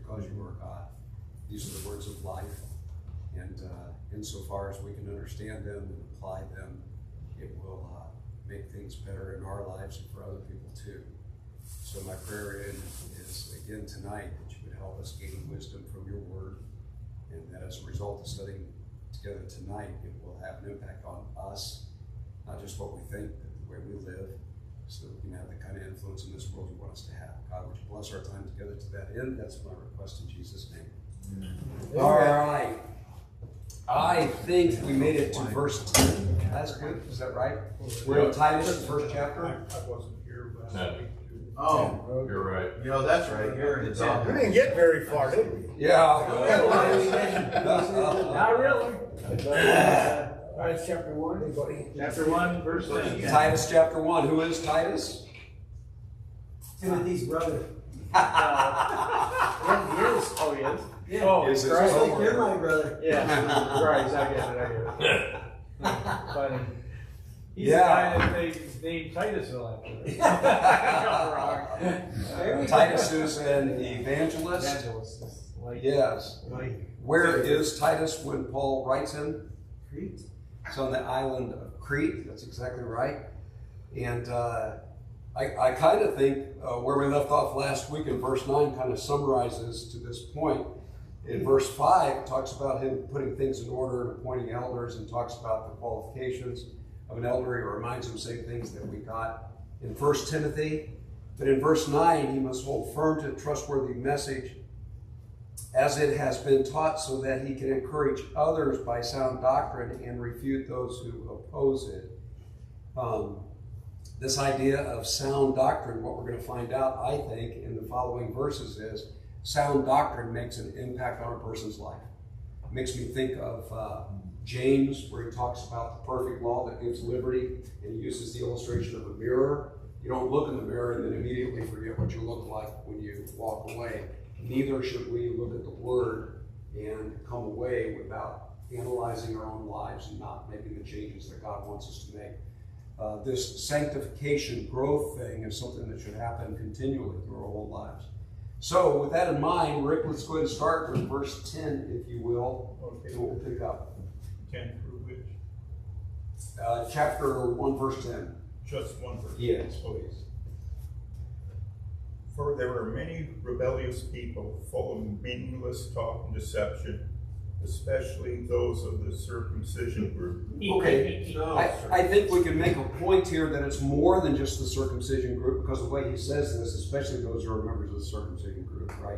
because you are God. These are the words of life. And insofar as we can understand them and apply them, it will make things better in our lives and for other people too. So my prayer is again tonight that you would help us gain wisdom from your word, and that as a result of studying together tonight, it will have an impact on us, not just what we think, but the way we live, so that we can have the kind of influence in this world you want us to have. God, would you bless our time together to that end? That's my request in Jesus' name. Amen. All right. I think we made it to verse 10. That's good. Is that right? We're in Titus, the first chapter. I wasn't here last week. Oh, You're right. you know, that's right. Here it's on. We didn't get very far, did we? Yeah. Not really. Titus chapter 1. Chapter 1, verse 10. Titus chapter 1. Who is Titus? Timothy's brother. Yeah, he is. Oh, he is? Yeah. Oh, Is his Christ. brother. You're my brother. Yeah, Christ. I get it. Funny. He's Yeah. the guy that they named Titusville after. Titus is an evangelist. Evangelist. Like, Yes. like, Where is Titus when Paul writes him? Crete. It's on the island of Crete. That's exactly right. And I kind of think where we left off last week in verse 9 kind of summarizes to this point. In verse 5, it talks about him putting things in order and appointing elders, and talks about the qualifications of an elder. He reminds him of the same things that we got in 1 Timothy. But in verse 9, he must hold firm to a trustworthy message as it has been taught, so that he can encourage others by sound doctrine and refute those who oppose it. This idea of sound doctrine, what we're going to find out, I think, in the following verses is sound doctrine makes an impact on a person's life. It makes me think of James, where he talks about the perfect law that gives liberty, and he uses the illustration of a mirror. You don't look in the mirror and then immediately forget what you look like when you walk away. Neither should we look at the Word and come away without analyzing our own lives and not making the changes that God wants us to make. This sanctification growth thing is something that should happen continually through our whole lives. So with that in mind, Rick, let's go ahead and start with verse 10, if you will, Okay. and we'll pick up. 10 through which? Chapter 1, verse 10. Just one verse. Yes, please. For there were many rebellious people, full of meaningless talk and deception, especially those of the circumcision group. Okay, I think we can make a point here that it's more than just the circumcision group, because the way he says this, especially those who are members of the circumcision group, right?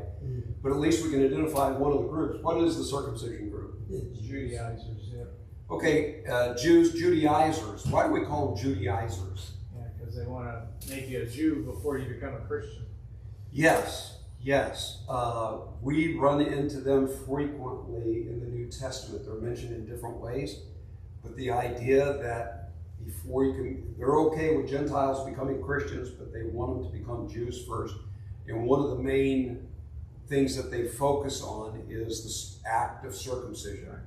But at least we can identify one of the groups. What is the circumcision group? Judaizers, yeah. Okay, Jews, Judaizers. Why do we call them Judaizers? Yeah, because they want to make you a Jew before you become a Christian. Yes. We run into them frequently in the New Testament. They're mentioned in different ways, but the idea that before you can, they're okay with Gentiles becoming Christians, but they want them to become Jews first. And one of the main things that they focus on is this act of circumcision.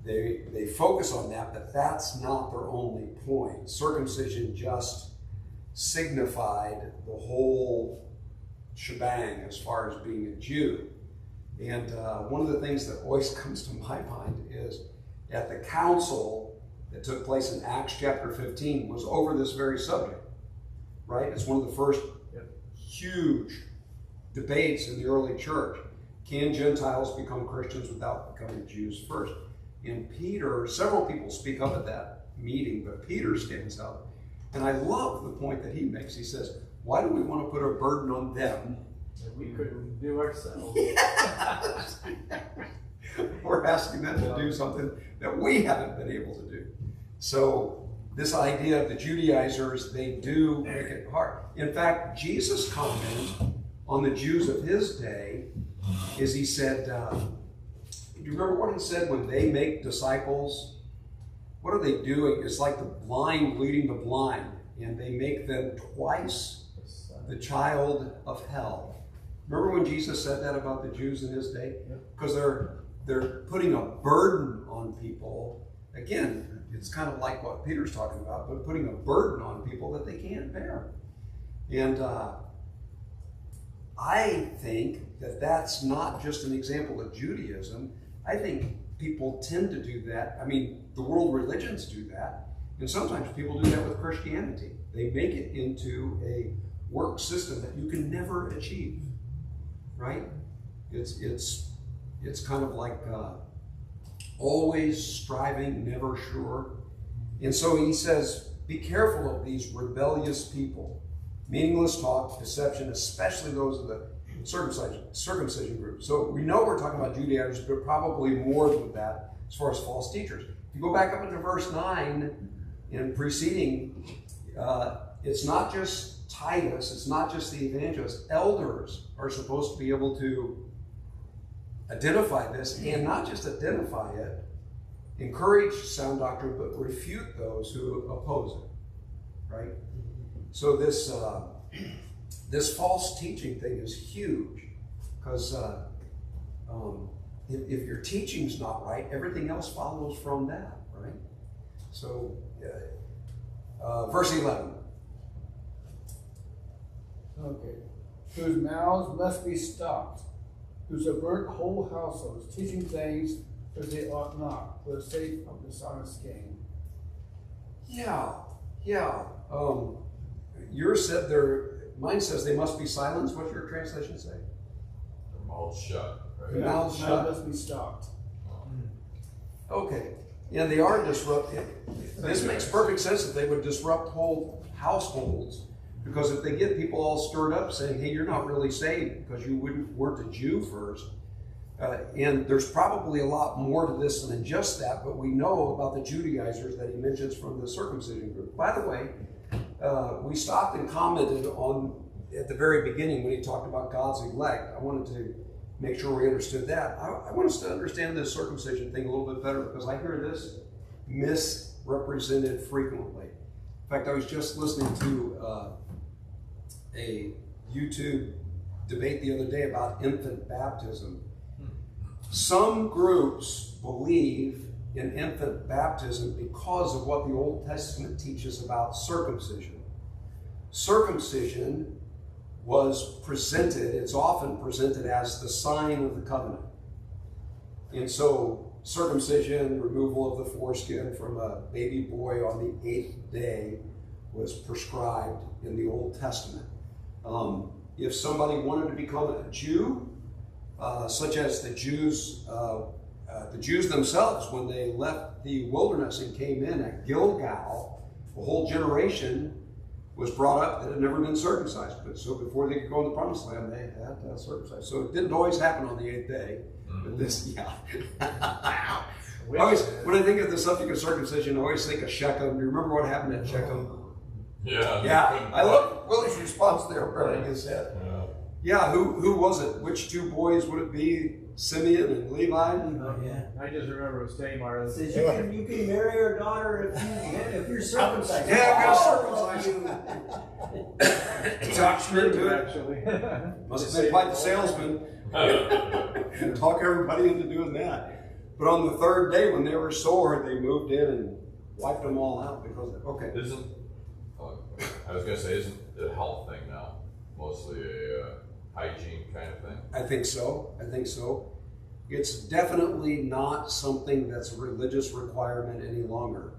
They focus on that, but that's not their only point. Circumcision just signified the whole shebang as far as being a Jew. And one of the things that always comes to my mind is at the council that took place in Acts chapter 15 was over this very subject, right? It's one of the first huge debates in the early church. Can Gentiles become Christians without becoming Jews first? And Peter, several people speak up at that meeting, but Peter stands up. And I love the point that he makes. He says, why do we want to put a burden on them That we couldn't do ourselves. We're asking them to do something that we haven't been able to do. So this idea of the Judaizers, they do make it hard. In fact, Jesus' comment on the Jews of his day is he said, do you remember what he said when they make disciples? What are they doing? It's like the blind leading the blind, and they make them twice the child of hell. Remember when Jesus said that about the Jews in his day? Because they're putting a burden on people. Again, it's kind of like what Peter's talking about, but putting a burden on people that they can't bear. And I think that that's not just an example of Judaism. I think people tend to do that. I mean, the world religions do that. And sometimes people do that with Christianity. They make it into a work system that you can never achieve, right? It's kind of like always striving, never sure. And so he says, be careful of these rebellious people. Meaningless talk, deception, especially those of the circumcision group. So we know we're talking about Judaizers, but probably more than that as far as false teachers. If you go back up into verse 9 and preceding, it's not just Titus, it's not just the evangelists. Elders are supposed to be able to identify this, and not just identify it, encourage sound doctrine, but refute those who oppose it, right? So this false teaching thing is huge, because if your teaching's not right, everything else follows from that, right? So verse 11. Okay. Whose mouths must be stopped, who subvert whole households, teaching things that they ought not, for the sake of dishonest gain. Yeah. Yours said mine says they must be silenced. What's your translation say? Their mouths shut. Right? Their mouths shut. Must be stopped. Okay. Yeah, they are disrupted. This makes perfect sense that they would disrupt whole households, because if they get people all stirred up saying, hey, you're not really saved because you weren't a Jew first. And there's probably a lot more to this than just that, but we know about the Judaizers that he mentions from the circumcision group. By the way, we stopped and commented on at the very beginning when he talked about God's elect. I wanted to make sure we understood that. I want us to understand this circumcision thing a little bit better, because I hear this misrepresented frequently. In fact, I was just listening to a YouTube debate the other day about infant baptism. Some groups believe in infant baptism because of what the Old Testament teaches about circumcision. Circumcision was presented, it's often presented as the sign of the covenant. And so circumcision, removal of the foreskin from a baby boy on the 8th day, was prescribed in the Old Testament. If somebody wanted to become a Jew, such as the Jews themselves, when they left the wilderness and came in at Gilgal, a whole generation was brought up that had never been circumcised. But so before they could go in the promised land, they had to circumcise. So it didn't always happen on the 8th day. But this, yeah. When I think of the subject of circumcision, I always think of Shechem. Do you remember what happened at Shechem? Yeah. I love Willie's response there, burning his head. Yeah, who was it? Which two boys would it be? Simeon and Levi? Oh, yeah. I just remember it was Tamar. It says you can marry our daughter if you're circumcised. Yeah, I'm All gonna of you. Talk straight to it. Actually. Must have been quite the salesman. And talk everybody into doing that. But on the 3rd day, when they were sore, they moved in and wiped them all out because, okay. I was going to say, isn't the health thing now mostly a hygiene kind of thing? I think so. It's definitely not something that's a religious requirement any longer.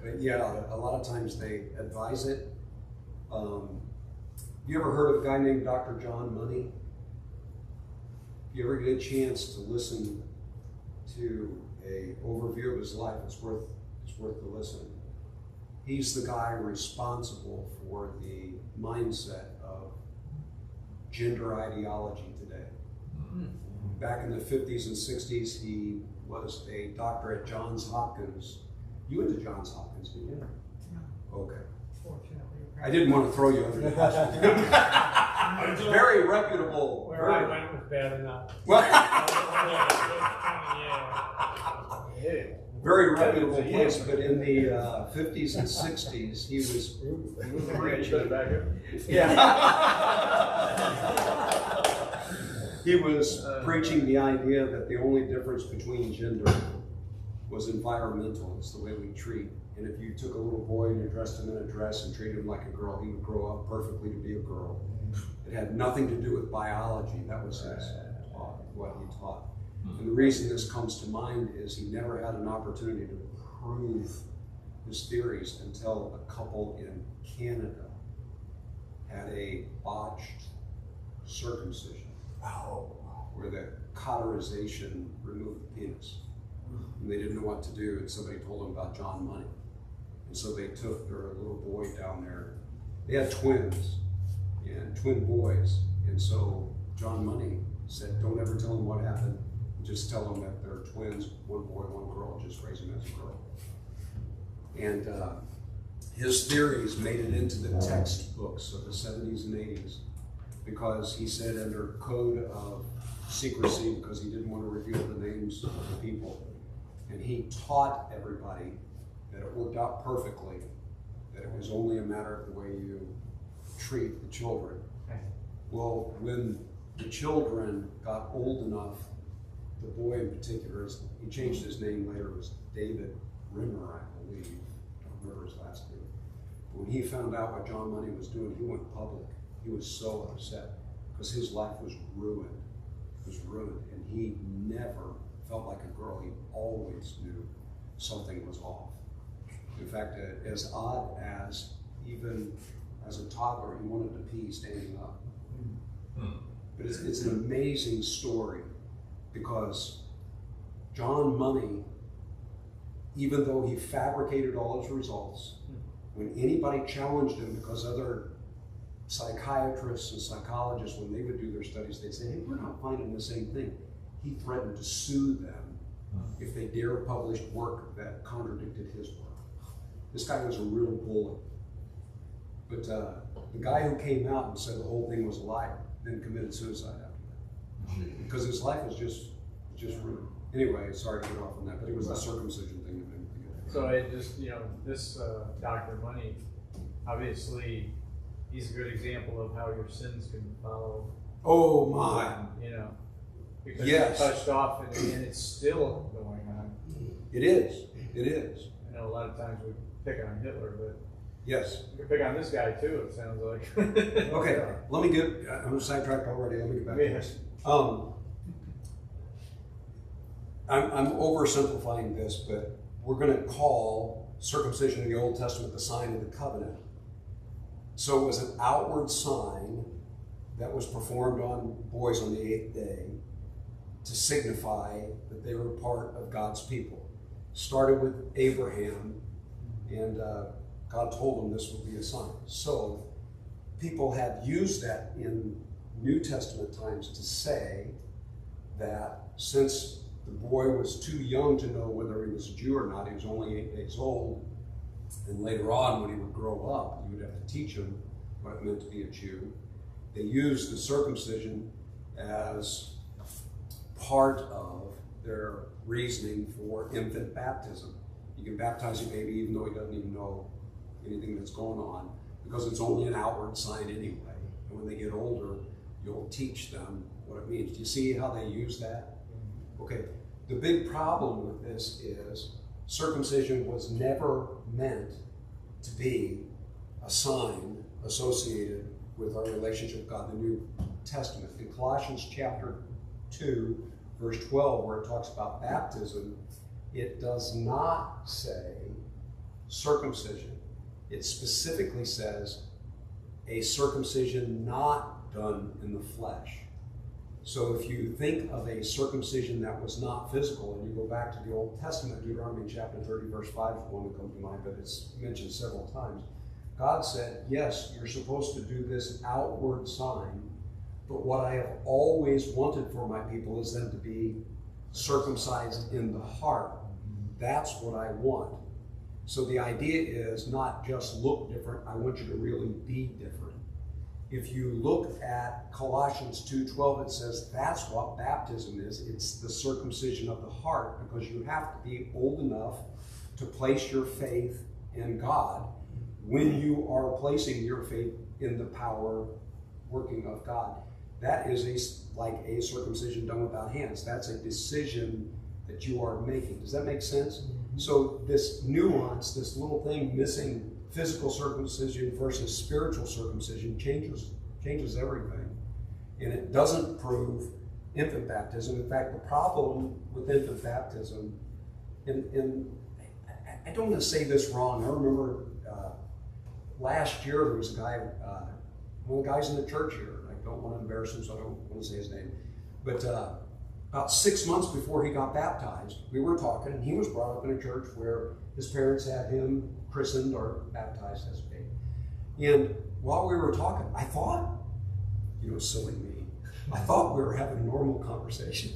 But yeah, a lot of times they advise it. You ever heard of a guy named Dr. John Money? If you ever get a chance to listen to an overview of his life, it's worth the listen. He's the guy responsible for the mindset of gender ideology today. Back in the 50s and 60s, he was a doctor at Johns Hopkins. You went to Johns Hopkins, didn't you? No. Okay. I didn't want to throw you under the bus. It's very reputable. Where I went was bad enough. Very reputable place, but in the 50s and 60s, he was preaching. He was preaching the idea that the only difference between gender was environmental. It's the way we treat. And if you took a little boy and you dressed him in a dress and treated him like a girl, he would grow up perfectly to be a girl. It had nothing to do with biology. That was what he taught. And the reason this comes to mind is he never had an opportunity to prove his theories until a couple in Canada had a botched circumcision, where the cauterization removed the penis. And they didn't know what to do, and somebody told them about John Money. And so they took their little boy down there. They had twins, and twin boys. And so John Money said, don't ever tell them what happened. Just tell them that they're twins, one boy, one girl, just raise them as a girl. And his theories made it into the textbooks of the 70s and 80s because he said under code of secrecy, because he didn't want to reveal the names of the people. And he taught everybody that it worked out perfectly, that it was only a matter of the way you treat the children. Well, when the children got old enough, the boy in particular, he changed his name later, it was David Rimmer, I believe. I don't remember his last name. But when he found out what John Money was doing, he went public. He was so upset because his life was ruined. It was ruined, and he never felt like a girl. He always knew something was off. In fact, as odd as even as a toddler, he wanted to pee standing up. But it's an amazing story because John Money, even though he fabricated all his results, when anybody challenged him, because other psychiatrists and psychologists, when they would do their studies, they'd say, hey, we're not finding the same thing. He threatened to sue them if they dare publish work that contradicted his work. This guy was a real bully. But the guy who came out and said the whole thing was a lie then committed suicide after that. Because his life was just ruined. Anyway, sorry to get off on that, but it was the circumcision thing that made me think of that. So it just, this Dr. Money, obviously, he's a good example of how your sins can follow. Oh my. Because yes. It's touched off and it's still going on. It is. It is. I know a lot of times we pick on Hitler, but yes. we can pick on this guy too, it sounds like. Okay, let me get, I'm sidetracked already, let me get back to this. I'm oversimplifying this, but we're going to call circumcision in the Old Testament the sign of the covenant. So it was an outward sign that was performed on boys on the 8th day to signify that they were part of God's people. Started with Abraham, and God told him this would be a sign. So people have used that in New Testament times to say that since the boy was too young to know whether he was a Jew or not, he was only 8 days old, and later on when he would grow up, you would have to teach him what it meant to be a Jew. They used the circumcision as part of their reasoning for infant baptism. You can baptize a baby even though he doesn't even know anything that's going on, because it's only an outward sign anyway. And when they get older, you'll teach them what it means. Do you see how they use that? Okay, the big problem with this is circumcision was never meant to be a sign associated with our relationship with God, the New Testament. In Colossians chapter 2, verse 12, where it talks about baptism, it does not say circumcision. It specifically says a circumcision not done in the flesh. So if you think of a circumcision that was not physical, and you go back to the Old Testament, Deuteronomy chapter 30, verse 5 is one that comes to mind, but it's mentioned several times. God said, yes, you're supposed to do this outward sign, but what I have always wanted for my people is them to be circumcised in the heart. That's what I want. So the idea is not just look different, I want you to really be different. If you look at Colossians 2:12, it says that's what baptism is. It's the circumcision of the heart, because you have to be old enough to place your faith in God when you are placing your faith in the power working of God. That is like a circumcision done without hands. That's a decision that you are making. Does that make sense? Mm-hmm. So this nuance, this little thing missing, physical circumcision versus spiritual circumcision, changes changes everything. And it doesn't prove infant baptism. In fact, the problem with infant baptism, and I don't want to say this wrong. I remember last year there was a guy, one of the guys in the church here. I don't want to embarrass him, so I don't want to say his name. But about 6 months before he got baptized, we were talking, and he was brought up in a church where his parents had him christened or baptized as a baby. And while we were talking, I thought, silly me, I thought we were having a normal conversation.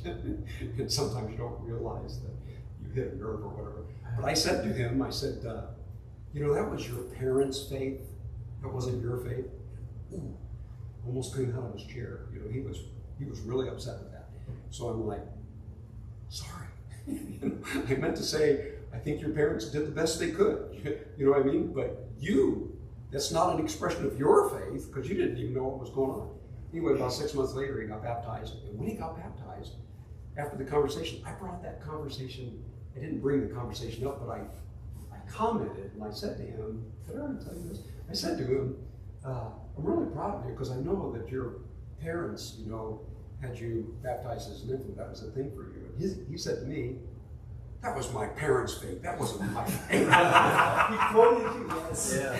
And sometimes you don't realize that you hit a nerve or whatever. But I said to him, that was your parents' faith. That wasn't your faith. Ooh, almost came out of his chair. He was really upset with that. So I'm like, sorry. I meant to say, I think your parents did the best they could. You know what I mean? But that's not an expression of your faith, because you didn't even know what was going on. Anyway, about 6 months later, he got baptized. And when he got baptized, after the conversation, I brought that conversation. I didn't bring the conversation up, but I commented, and I said to him, did I already tell you this? I said to him, I'm really proud of you, because I know that your parents, had you baptized as an infant. That was a thing for you. And he said to me, that was my parents' faith. That wasn't my faith. He quoted you, yes. Yeah.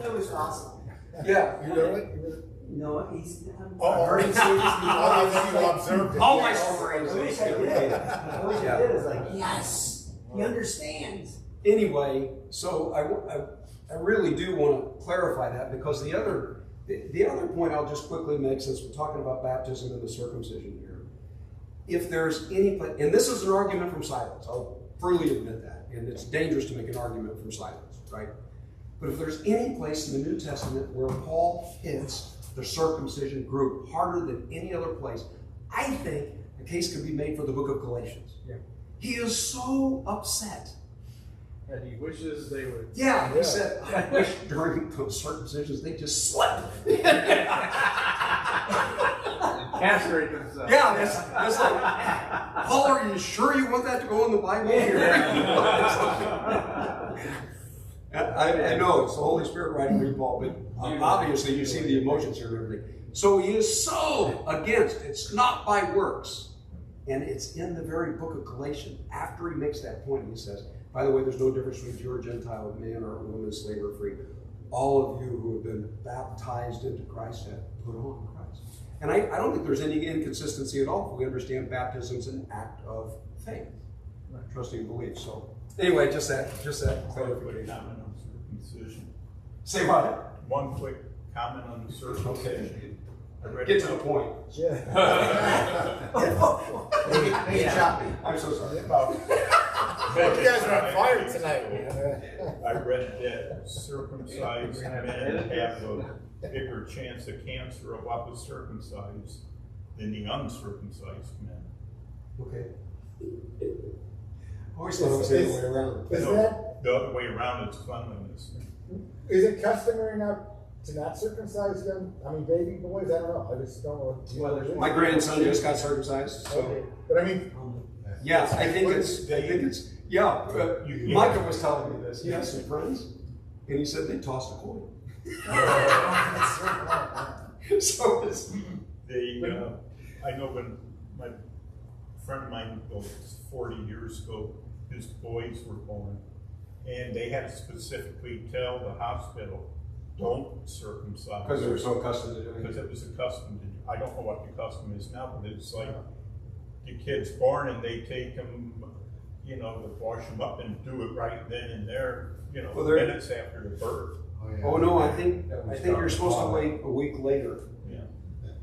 That was awesome. Yeah. You know it? No, he's. Oh, I heard him say this before. I think you observed it. All my Yes. stories. I wish I did. I wish I did. It's like, yes, he understands. Anyway, so I really do want to clarify that, because the other point I'll just quickly make, since we're talking about baptism and the circumcision here, if there's any, and this is an argument from silence, I'll freely admit that, and it's dangerous to make an argument from silence, right? But if there's any place in the New Testament where Paul hits the circumcision group harder than any other place, I think a case can be made for the book of Galatians. Yeah. He is so upset. And he wishes they would. Yeah, he said, I wish during those circumcisions they just slept. Castrate themselves. Yeah, that's like, Paul, are you sure you want that to go in the Bible here? I know it's the Holy Spirit writing through Paul, but obviously you see the emotions here and everything. So he is so against, it's not by works. And it's in the very book of Galatians. After he makes that point, he says, by the way, there's no difference between Jew or Gentile, man or woman, slave or free. All of you who have been baptized into Christ have put on Christ. And I don't think there's any inconsistency at all if we understand baptism as an act of faith, trusting and belief. So anyway, just that clarification. Comment on circumcision. Say what? One quick comment on the circumcision. I read Get to the point. Yeah. Hey, Choppy. I'm so sorry. You guys are on fire tonight. I read that circumcised men have a bigger chance of cancer of what was circumcised than the uncircumcised men. Okay. I always thought it was the other way around. Is No, that, the other way around is cleanliness. is it customary to not circumcise them? I mean, baby boys, I don't know. I just don't know. My grandson just got circumcised, so Okay. But I mean, yeah, I think it's yeah. Micah was telling me this. He has some friends, and he said they tossed a coin. So it's I know when my friend of mine, 40 years ago, his boys were born, and they had to specifically tell the hospital, don't circumcise. because they were so accustomed to doing Because it. it was a custom. I don't know what the custom is now, but it's like the kid's born and they take him, to wash him up and do it right then and there, Well, they're- minutes after the birth. Oh no, I think you're supposed to wait a week later. Yeah.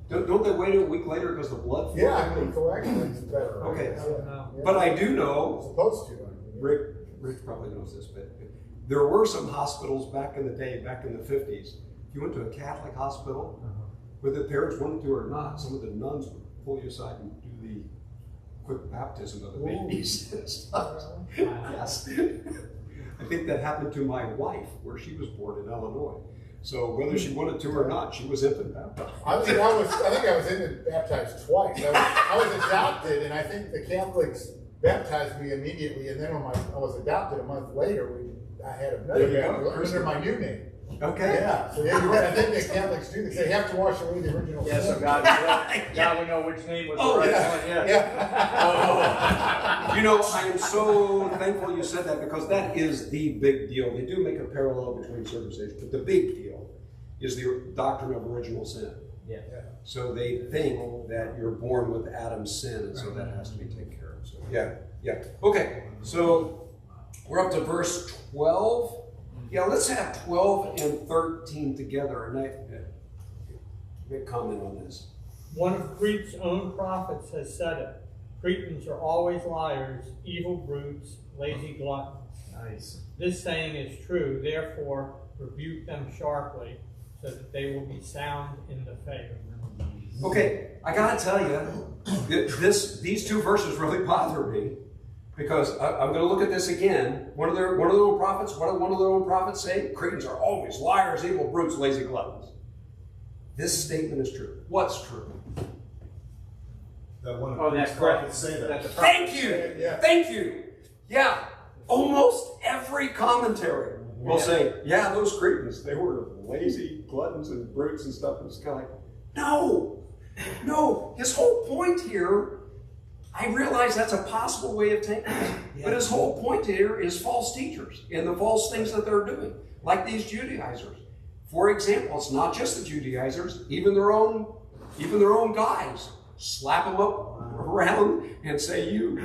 Don't they wait a week later because the blood flow? yeah, I mean, correction is better. Okay. Yeah. But I do know, Supposed to. Rick probably knows this, but there were some hospitals back in the day, back in the 50s. If you went to a Catholic hospital, whether the parents wanted to or not, some of the nuns would pull you aside and do the quick baptism of the babies and stuff. Yes. I think that happened to my wife, where she was born in Illinois. So whether she wanted to or not, she was infant baptized. I think I was baptized twice. I was adopted, and I think the Catholics baptized me immediately. And then when I was adopted a month later, I had another There you go. baptism under my new name. Okay. Yeah, so yeah, you're right. I think the Catholics do this. They have to wash away the original Yeah, so sin. God will know which name was the right one, yeah. Yeah. You know, I am so thankful you said that because that is the big deal. They do make a parallel between circumcision, but the big deal is the doctrine of original sin. Yeah. So they think that you're born with Adam's sin, and so that has to be taken care of. So yeah. Okay, so we're up to verse 12. Yeah, let's have 12 and 13 together, and make comment on this. One of Crete's own prophets has said it. Cretans are always liars, evil brutes, lazy gluttons. Nice. This saying is true, therefore rebuke them sharply, so that they will be sound in the faith. Okay, I gotta tell you, these two verses really bother me because I'm going to look at this again. One of their own prophets. What did one of their own prophets say? Cretans are always liars, evil brutes, lazy gluttons. This statement is true. What's true? That one Oh, of that's the correct. prophets say that. That's the Thank you. Yeah. Thank you. Yeah. Almost every commentary will say, yeah, those Cretans, they were lazy gluttons and brutes and stuff. And it's kind of like, no. His whole point here, I realize that's a possible way of taking it, but his whole point here is false teachers and the false things that they're doing, like these Judaizers. For example, it's not just the Judaizers, even their own guys slap them up around and say, you,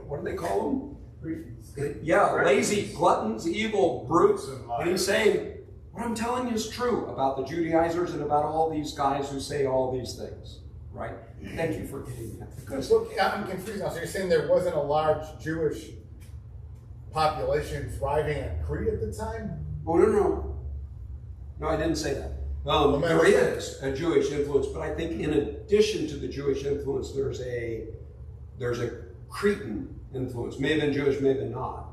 what do they call them? Yeah, lazy gluttons, evil brutes. And he's saying, what I'm telling you is true about the Judaizers and about all these guys who say all these things, right? Thank you for getting that. Because So I'm confused now. So you're saying there wasn't a large Jewish population thriving at Crete at the time? oh, no, I didn't say that. There is a Jewish influence, but I think in addition to the Jewish influence, there's a Cretan influence. May have been Jewish, may have been not.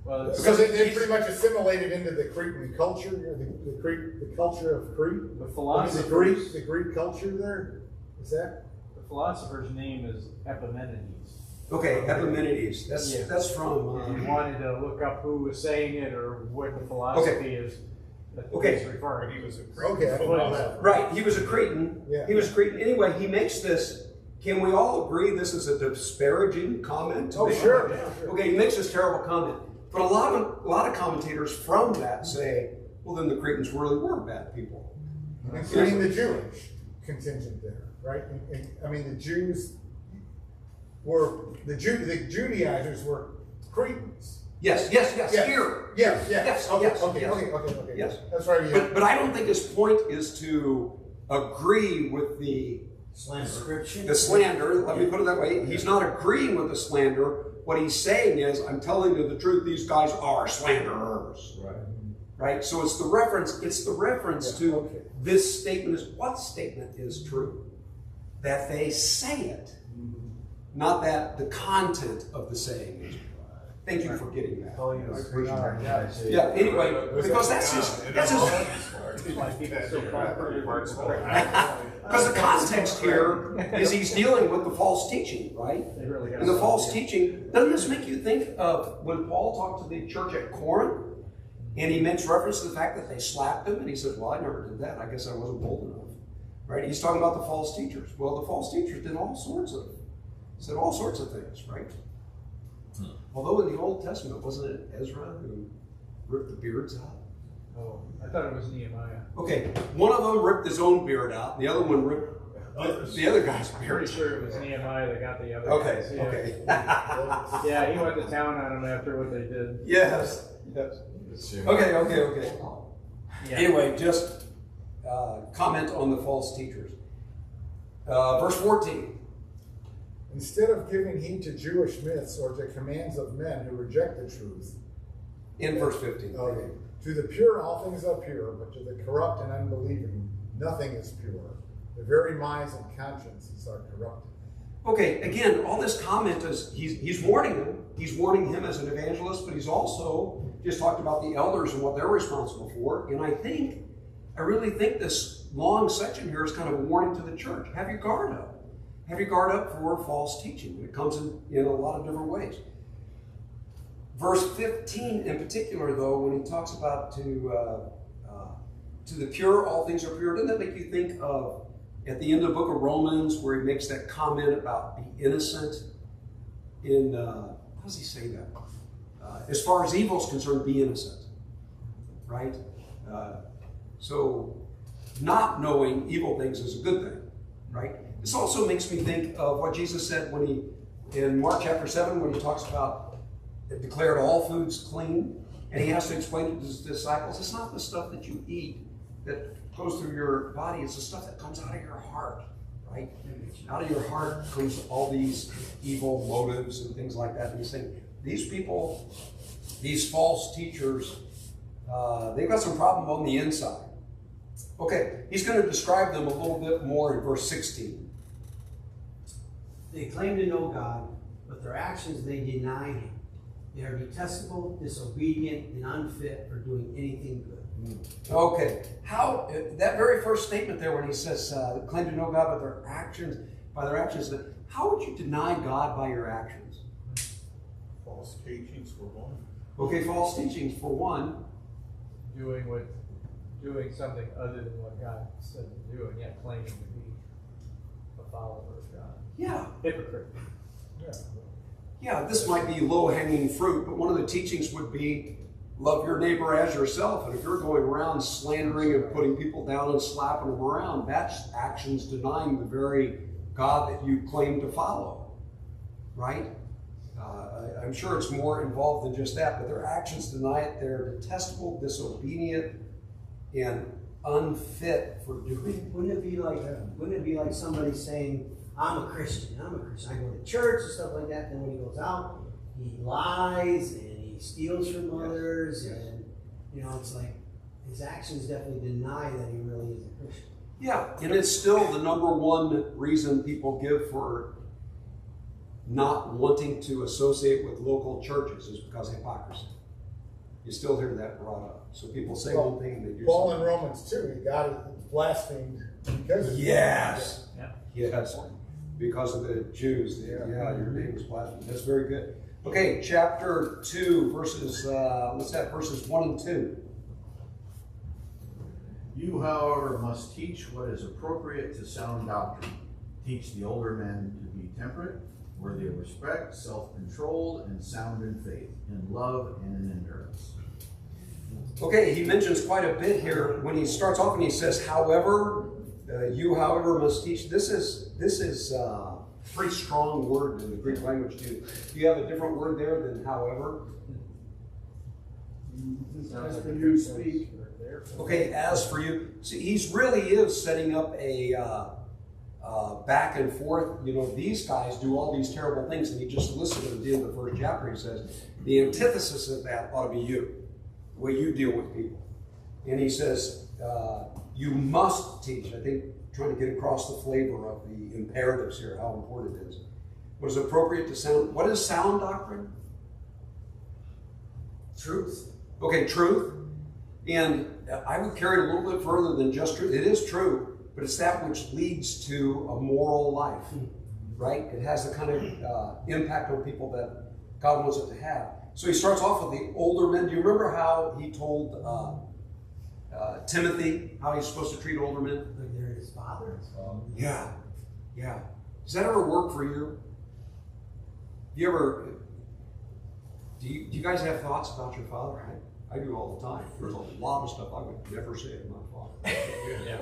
Well, it's Because they pretty much assimilated into the Cretan culture, the culture of Crete. the I mean, philosophers. the Greek culture there. Is that? The philosopher's name is Epimenides. Okay, Epimenides. That's from. If you wanted to look up who was saying it or what the philosophy is, that Okay. he's referring. He was a Okay, I thought that. Right, he was a Cretan. Yeah. He was a Cretan. Anyway, he makes this. Can we all agree this is a disparaging comment? Oh, sure. Yeah, sure. Okay, he makes this terrible comment. But a lot of commentators from that say, well, then the Cretans really were bad people. Including the Jewish contingent there, right? I mean, the Jews were, the Judaizers were Cretans. Yes, here. Yes. Okay. Yes. That's right. Yeah. But I don't think his point is to agree with the slander. Let me put it that way. He's not agreeing with the slander. What he's saying is, I'm telling you the truth, these guys are slanderers. Right? So it's the reference to this statement is what statement is true? That they say it, not that the content of the saying is true. Thank you for getting that. Yeah, anyway, because that's his because the context here is he's dealing with the false teaching, right? And the false teaching, doesn't this make you think of when Paul talked to the church at Corinth and he makes reference to the fact that they slapped him and he says, well, I never did that. I guess I wasn't bold enough. Right? He's talking about the false teachers. Well, the false teachers said all sorts of things, right? Although in the Old Testament, wasn't it Ezra who ripped the beards out? Oh, I thought it was Nehemiah. Okay, one of them ripped his own beard out, the other one ripped the other guy's beard. Pretty sure it was Nehemiah that got the other Okay, guys. Yeah. okay. Yeah, he went to town on them after what they did. Yes. Okay. Yeah. Anyway, just comment on the false teachers. Verse 14. Instead of giving heed to Jewish myths or to commands of men who reject the truth. In verse 15. Okay. To the pure, all things are pure, but to the corrupt and unbelieving, nothing is pure. The very minds and consciences are corrupted. Okay, again, all this comment is, he's warning them. He's warning him as an evangelist, but he's also just talked about the elders and what they're responsible for. And I really think this long section here is kind of a warning to the church. Have your guard up. Have your guard up for false teaching. It comes in a lot of different ways. Verse 15 in particular, though, when he talks about to to the pure, all things are pure. Doesn't that make you think of at the end of the book of Romans where he makes that comment about be innocent? In how does he say that? As far as evil is concerned, be innocent, right? So not knowing evil things is a good thing, right? This also makes me think of what Jesus said when he, in Mark chapter 7, when he talks about declared all foods clean, and he has to explain to his disciples, it's not the stuff that you eat that goes through your body, it's the stuff that comes out of your heart, right? Out of your heart comes all these evil motives and things like that. And he's saying, these people, these false teachers, they've got some problem on the inside. Okay, he's going to describe them a little bit more in verse 16. They claim to know God, but their actions they deny him. They are detestable, disobedient, and unfit for doing anything good. Okay, how that very first statement there when he says claim to know God by their actions, how would you deny God by your actions? False teachings for one. Okay, false teachings for one. Doing something other than what God said to do, and yet claiming to be a follower of God. Yeah. Hypocrite. Yeah, this might be low-hanging fruit, but one of the teachings would be love your neighbor as yourself. And if you're going around slandering and putting people down and slapping them around, that's actions denying the very God that you claim to follow, right? I'm sure it's more involved than just that, but their actions deny it. They're detestable, disobedient, and unfit for doing. Wouldn't it be like somebody saying, I'm a Christian. I go to church and stuff like that. Then when he goes out, he lies and he steals from others. Yes. And, it's like his actions definitely deny that he really is a Christian. Yeah, and it's still the number one reason people give for not wanting to associate with local churches is because of hypocrisy. You still hear that brought up. So people say one thing and they do Paul something. in Romans 2, God is blasphemed because of Yes. Yeah. Yes. Because of the Jews. Your name is blasphemed. That's very good. Okay, chapter 2, verses, let's have verses 1 and 2. You, however, must teach what is appropriate to sound doctrine. Teach the older men to be temperate, worthy of respect, self-controlled, and sound in faith, in love and in endurance. Okay, he mentions quite a bit here when he starts off and he says, however, you, however, must teach. This is a pretty strong word in the Greek language too. Do you have a different word there than however? As for you speak. Okay, as for you. See, he really is setting up a back and forth. These guys do all these terrible things, and he just listed at the end of the first chapter. He says, the antithesis of that ought to be you, the way you deal with people. And he says, you must teach. I think trying to get across the flavor of the imperatives here, how important it is. What is appropriate to sound? What is sound doctrine? Truth. Okay, truth. And I would carry it a little bit further than just truth. It is true, but it's that which leads to a moral life, right? It has the kind of impact on people that God wants it to have. So he starts off with the older men. Do you remember how he told Timothy how he's supposed to treat older men? Like they're his father. Yeah. Does that ever work for you? Do you guys have thoughts about your father? I do all the time. There's a lot of stuff I would never say to my father. Yeah.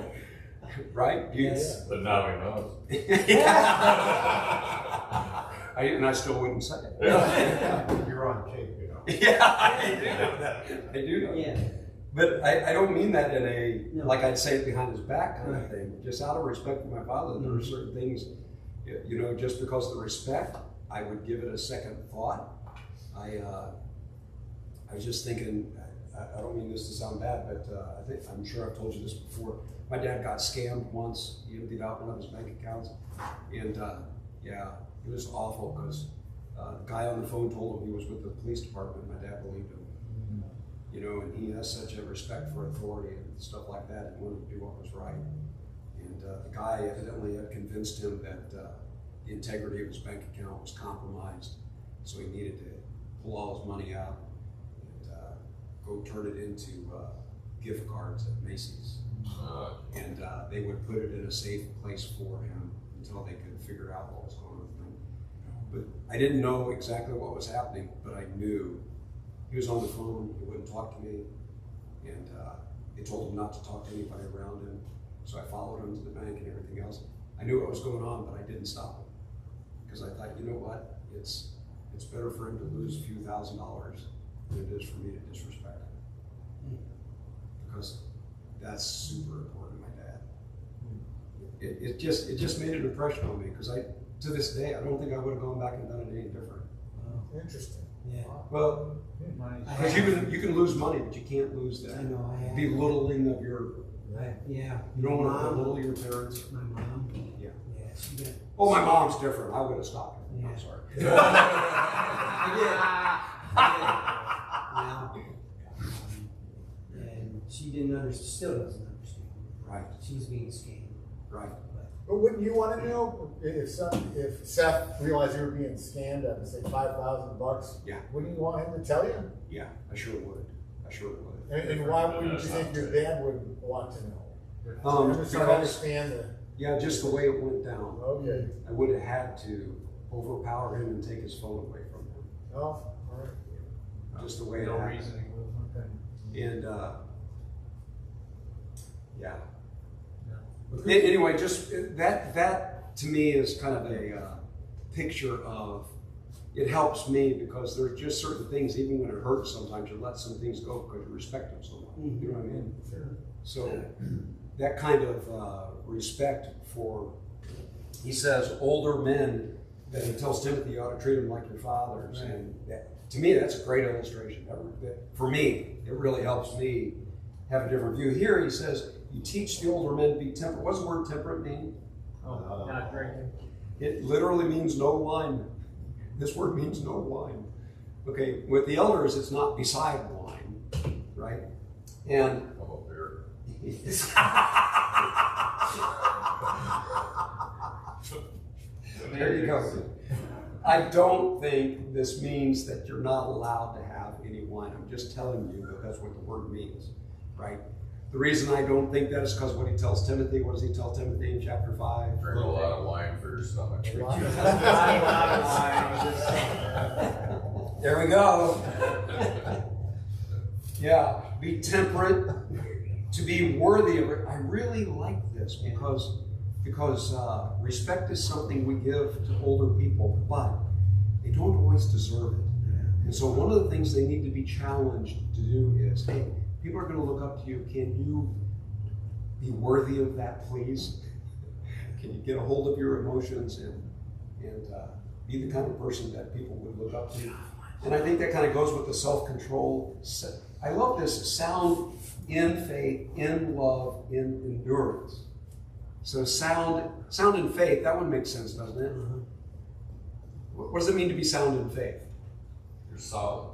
Right? Yes. But now he knows. I still wouldn't say it. You're on tape, Yeah, I do know. Yeah. But I don't mean that in a, No. like I'd say it behind his back kind of thing. Just out of respect for my father, there are certain things, just because of the respect, I would give it a second thought. I was just thinking, I don't mean this to sound bad, but I'm sure I've told you this before. My dad got scammed once. He emptied out one of his bank accounts. And it was awful because the guy on the phone told him he was with the police department. My dad believed him. And he has such a respect for authority and stuff like that and wanted to do what was right. And the guy evidently had convinced him that the integrity of his bank account was compromised. So he needed to pull all his money out and go turn it into gift cards at Macy's. And they would put it in a safe place for him until they could figure out what was going on with him. But I didn't know exactly what was happening, but I knew he was on the phone, he wouldn't talk to me, and they told him not to talk to anybody around him. So I followed him to the bank and everything else. I knew what was going on, but I didn't stop him. Because I thought, you know what, it's better for him to lose a few $1,000s than it is for me to disrespect him. Because that's super important to my dad. It just made an impression on me, because to this day, I don't think I would have gone back and done it any different. Interesting. Yeah. Well, because you can lose money, but you can't lose that I know, I have. belittling of your. Yeah. You don't want to belittle your parents. My mom. Yeah. Yeah, she got. Oh, my mom's different. I would have stopped her. Yeah. I'm sorry. I did. And she didn't understand, still doesn't understand. Right. She's being scammed. Right. But wouldn't you want to know if Seth realized you were being scammed at, say, $5,000? Yeah. Wouldn't you want him to tell you? Yeah, I sure would. And why wouldn't you think your dad would want to know? I'm just trying to Because, understand the. yeah, just the way it went down. Okay. I would have had to overpower him and take his phone away from him. Oh, all right. Just the way No it happened. reasoning with them. Okay. And yeah. Anyway, just that to me is kind of a picture of, it helps me because there are just certain things, even when it hurts sometimes, you let some things go because you respect them so much. You know what I mean? Sure. So that kind of respect for, he says, older men, that he tells Timothy you ought to treat them like your fathers. Right. And that, to me, that's a great illustration. For me, it really helps me have a different view. Here he says, you teach the older men to be temperate. What's the word temperate mean? Oh, not drinking. It literally means no wine. This word means no wine. Okay, with the elders, it's not beside wine, right? And How about beer? There you go. I don't think this means that you're not allowed to have any wine. I'm just telling you that that's what the word means, right? The reason I don't think that is because what he tells Timothy, what does he tell Timothy in chapter 5? Drink a lot of wine for your stomach. There we go. Yeah, be temperate, to be worthy of it. I really like this because respect is something we give to older people, but they don't always deserve it. And so one of the things they need to be challenged to do is, hey, people are going to look up to you. Can you be worthy of that, please? Can you get a hold of your emotions and be the kind of person that people would look up to? And I think that kind of goes with the self-control. I love this: sound in faith, in love, in endurance. So sound in faith, that one makes sense, doesn't it? What does it mean to be sound in faith? You're solid.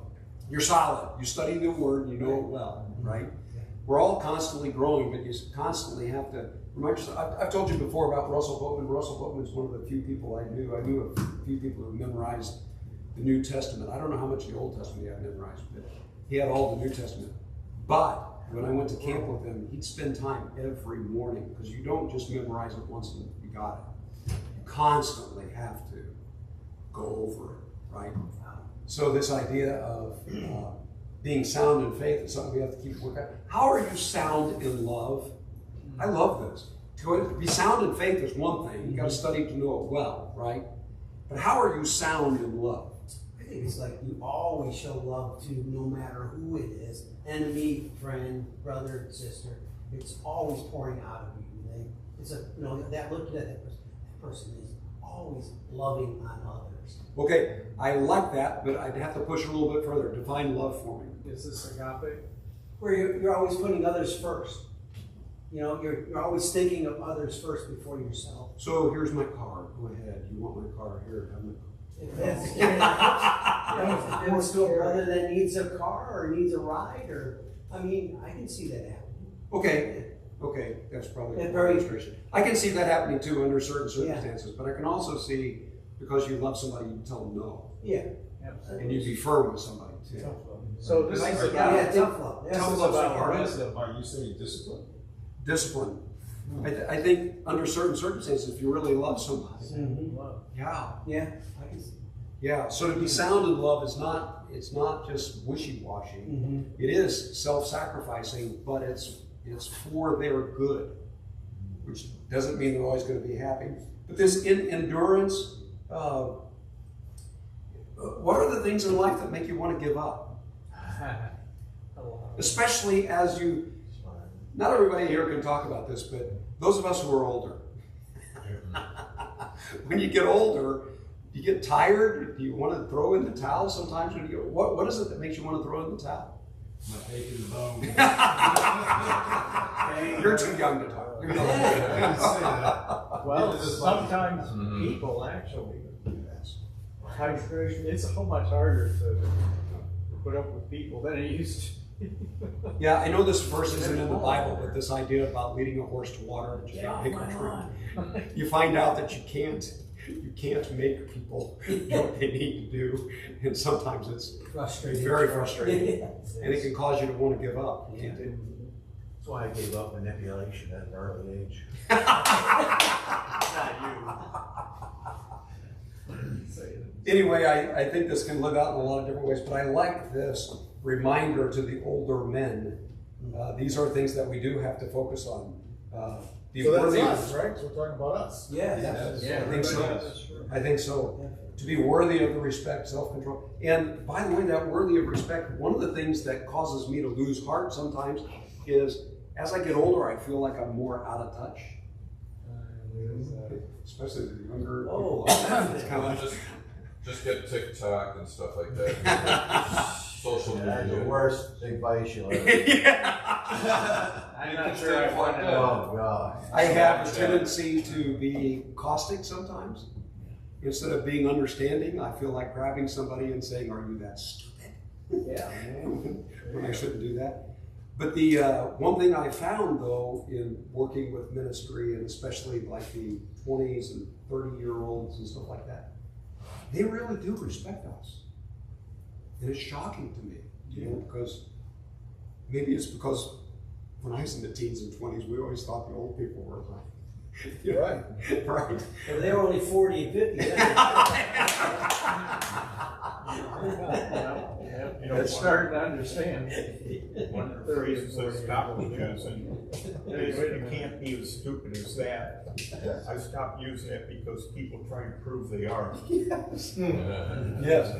You're solid. You study the word, you know it well, right? We're all constantly growing, but you constantly have to remind yourself. I've told you before about Russell Boatman. Russell Boatman is one of the few people I knew. I knew a few people who memorized the New Testament. I don't know how much of the Old Testament he had memorized, but he had all the New Testament. But when I went to camp with him, he'd spend time every morning, because you don't just memorize it once and you got it. You constantly have to go over it, right? So this idea of being sound in faith is something we have to keep working on. How are you sound in love? I love this. To be sound in faith is one thing. You got to study to know it well, right? But how are you sound in love? I think it's like you always show love to no matter who it is, enemy, friend, brother, sister. It's always pouring out of you. It's that looking at that person is always loving on others. Okay, I like that, but I'd have to push it a little bit further. Define love for me. Is this agape? Where you're always putting others first. You're always thinking of others first before yourself. So here's my car. Go ahead. You want my car? Here, have my car. If it's to a brother that needs a car or needs a ride, I can see that happening. Okay, that's probably Yeah, a very- illustration. I can see that happening too under certain circumstances, but I can also see because you love somebody, you tell them no. Yeah. And you be firm with somebody too. So this is Yeah, about, tough love. this Tough is love's about hard. wisdom. Are you saying discipline? Discipline. I think under certain circumstances, if you really love somebody, yeah, Yeah, I can see. yeah. So to be sound in love is not, it's not just wishy-washy. It is self-sacrificing, but it's for their good, which doesn't mean they're always going to be happy. But this endurance, what are the things in life that make you want to give up? Especially as you, not everybody here can talk about this, but those of us who are older. When you get older, you get tired. Do you want to throw in the towel sometimes? When you go, what is it that makes you want to throw in the towel? My aching bone. You're too young to talk. You're young. Well, sometimes people actually. It's so much harder to put up with people than it used to. Yeah, I know this verse isn't in the Bible, but this idea about leading a horse to water, but you can't make them drink. You find out that you can't make people do what they need to do, and sometimes it's very frustrating, and it can cause you to want to give up. You can't do. That's why I gave up manipulation at an early age. Anyway, I think this can live out in a lot of different ways, but I like this reminder to the older men. These are things that we do have to focus on. So that's us, right? So we're talking about us. Yeah. Yeah, I think so. I think so. To be worthy of the respect, self-control. And by the way, that worthy of respect, one of the things that causes me to lose heart sometimes is as I get older, I feel like I'm more out of touch. Especially the younger people. It's kind of like, Just get TikTok and stuff like that. Social That's media. the worst advice you'll ever. I'm not sure I want to. Oh, God. I have a tendency to be caustic sometimes. Instead of being understanding, I feel like grabbing somebody and saying, "Are you that stupid?" Yeah. When I shouldn't do that. But the one thing I found, though, in working with ministry, and especially like the 20s and 30-year-olds and stuff like that, they really do respect us. And it's shocking to me, because maybe it's because when I was in the teens and 20s, we always thought the old people were right. Right. Right. Well, they were only 40 and 50. It's starting to understand. One of the phrases I stopped using is, "You can't be as stupid as that." I stopped using it because people try and prove they are. Yes. Yes.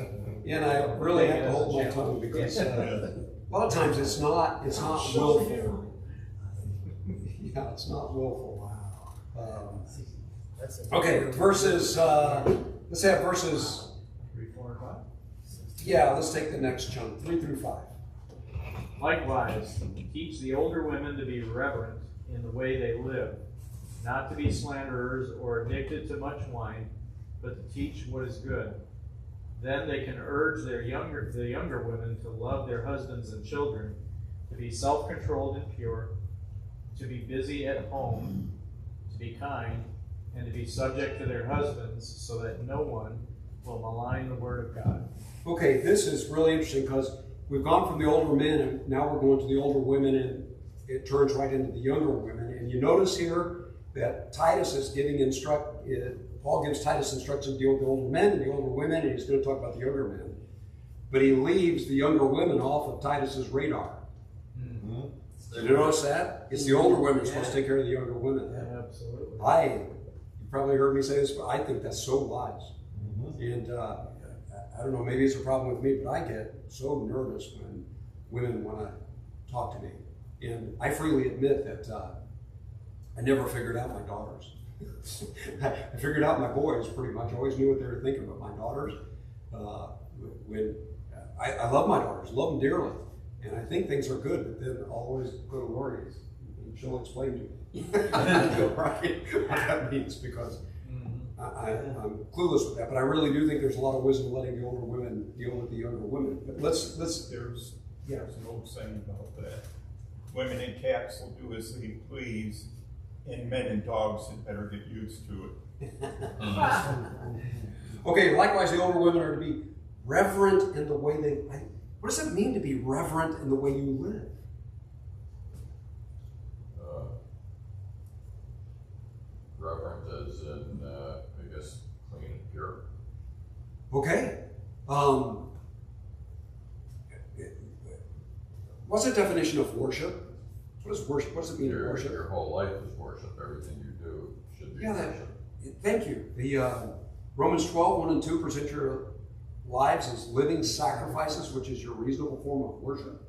And I really have to hold my tongue, because a lot of times it's not willful. Yeah, it's not willful. Okay, verses, let's have verses, 3, 4, and 5. yeah, let's take the next chunk, 3 through 5. Likewise, teach the older women to be reverent in the way they live, not to be slanderers or addicted to much wine, but to teach what is good. Then they can urge the younger women to love their husbands and children, to be self-controlled and pure, to be busy at home, to be kind, and to be subject to their husbands, so that no one will malign the word of God. Okay, this is really interesting, because we've gone from the older men and now we're going to the older women, and it turns right into the younger women. And you notice here that Titus is giving Paul gives Titus instructions to deal with the older men and the older women, and he's going to talk about the younger men. But he leaves the younger women off of Titus's radar. Did you notice that? It's the older women supposed to take care of the younger women. Yeah, absolutely. You probably heard me say this, but I think that's so wise. And I don't know, maybe it's a problem with me, but I get so nervous when women want to talk to me. And I freely admit that I never figured out my daughters. I figured out my boys pretty much. I always knew what they were thinking, but my daughters, I love my daughters, love them dearly. And I think things are good, but then I'll always go to Lori and she'll explain to me right, what that means, because I'm clueless with that. But I really do think there's a lot of wisdom letting the older women deal with the younger women. But let's There's an old saying about that. Women and cats will do as they please, and men and dogs had better get used to it. Okay, likewise, the older women are to be reverent in the way they. What does it mean to be reverent in the way you live? Reverent as in, I guess, clean and pure. Okay. What's the definition of worship? What is worship? What does it mean to worship? Your whole life is worship. Everything you do should be worship. Thank you. The Romans 12, 1 and 2 present your lives as living sacrifices, which is your reasonable form of worship.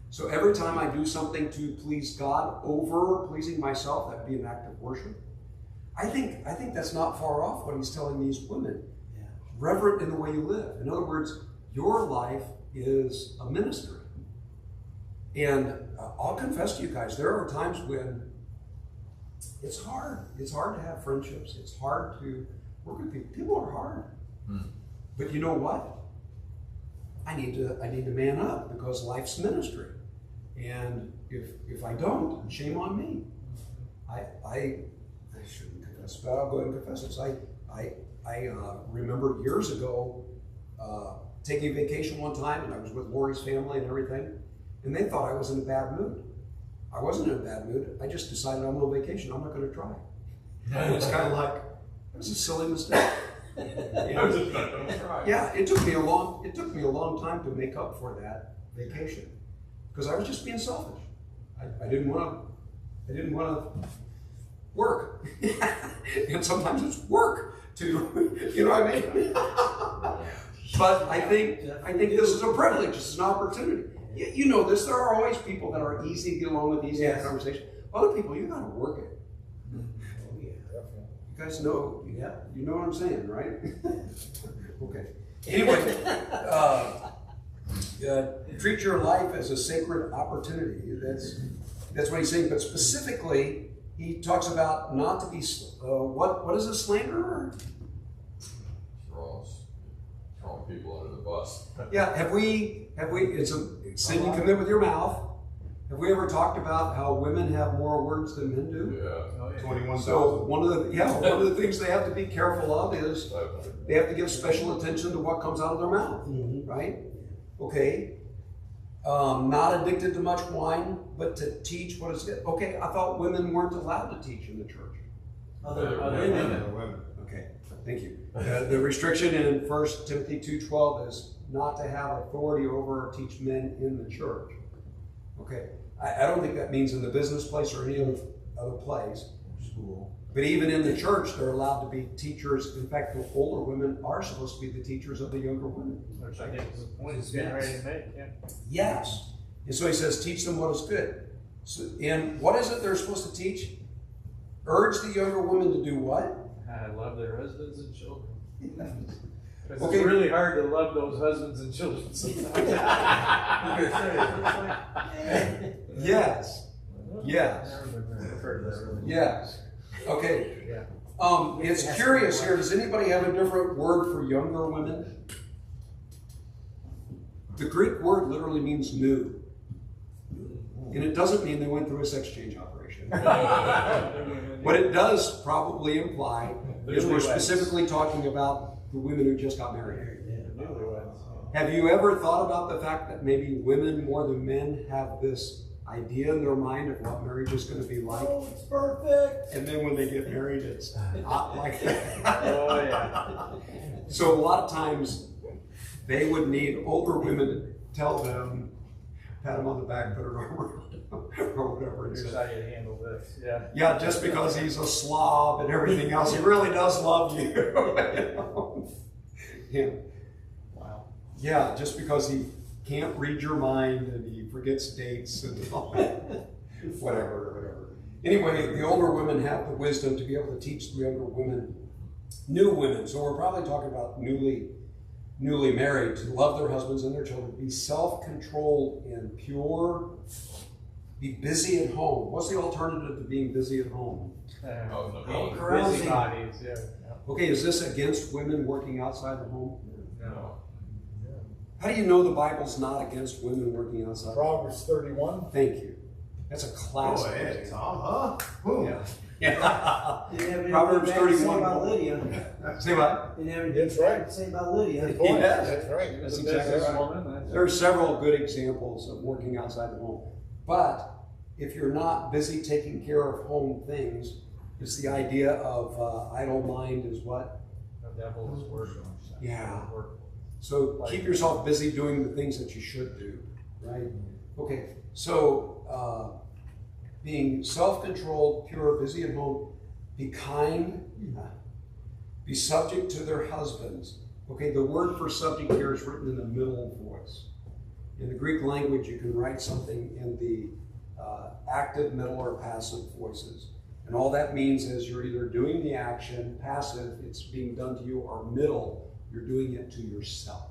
So every time I do something to please God over pleasing myself, that would be an act of worship. I think that's not far off what he's telling these women. Yeah. Reverent in the way you live. In other words, your life is a ministry. And I'll confess to you guys, there are times when it's hard. It's hard to have friendships. It's hard to work with people. People are hard. But you know what? I need to man up because life's ministry. And if I don't, shame on me. I shouldn't confess, but I'll go ahead and confess this. I remember years ago taking a vacation one time, and I was with Lori's family and everything, and they thought I was in a bad mood. I wasn't in a bad mood. I just decided I'm on vacation. I'm not going to try. And it's kind of like, it was a silly mistake. I'm just not going to try. Yeah, it took me a long time to make up for that vacation because I was just being selfish. I didn't want to work, and sometimes it's work too. You know what I mean? But I think this is a privilege. It's an opportunity. You know this. There are always people that are easy to get along with, easy to have conversation. Other people, you got to work it. You guys know, you know what I'm saying, right? Okay. Anyway, treat your life as a sacred opportunity. That's what he's saying. But specifically, he talks about not to be what is a slanderer? Throwing people under the bus. Yeah. Have we? It's a sin you commit with your mouth. Have we ever talked about how women have more words than men do? Yeah. 21,000. So one of the things they have to be careful of is they have to give special attention to what comes out of their mouth, right? Okay. Not addicted to much wine, but to teach what is good. Okay, I thought women weren't allowed to teach in the church. Other Women. Okay, thank you. The restriction in 1 Timothy 2:12 is not to have authority over or teach men in the church. Okay, I don't think that means in the business place or any other place. School. But even in the church, they're allowed to be teachers. In fact, the older women are supposed to be the teachers of the younger women. Which I think is the point he's getting ready to make, yeah. Yes. And so he says, teach them what is good. So, and what is it they're supposed to teach? Urge the younger women to do what? I love their husbands and children. Because Okay. it's really hard to love those husbands and children sometimes. Yes. Yes. Yes. Okay. Yeah. It's curious here. Does anybody have a different word for younger women? The Greek word literally means new. And it doesn't mean they went through a sex change operation. What it does probably imply is we're specifically talking about the women who just got married. Have you ever thought about the fact that maybe women more than men have this idea in their mind of what marriage is going to be like? Oh, it's perfect. And then when they get married, it's not like that. Oh, yeah. So a lot of times they would need older women to tell them, pat them on the back, put an arm around them, or whatever. And Here's say, how you handle this, yeah. yeah, just because he's a slob and everything else, he really does love you. Yeah. Wow. Yeah, just because he can't read your mind and he forgets dates and all that. whatever. Anyway, the older women have the wisdom to be able to teach the younger women, new women. So we're probably talking about newly married, to love their husbands and their children, be self-controlled and pure, be busy at home. What's the alternative to being busy at home? Busy bodies, yeah. Okay, is this against women working outside the home? No. How do you know the Bible's not against women working outside? Proverbs 31. Thank you. That's a classic. Go ahead, Tom, huh? Yeah. Yeah. Didn't have anything Proverbs bad to say 31. about Lydia. Say what? Didn't have anything That's right. bad to say about Lydia. Good point. Yes. That's right. That's The exactly right. businesswoman, There are several good examples of working outside the home. But if you're not busy taking care of home things, it's the idea of idle mind is what? the devil's work. Yeah. So keep yourself busy doing the things that you should do, right? Okay, so being self-controlled, pure, busy at home, be kind, be subject to their husbands. Okay, the word for subject here is written in the middle voice. In the Greek language, you can write something in the active, middle, or passive voices. And all that means is you're either doing the action, passive, it's being done to you, or middle, you're doing it to yourself.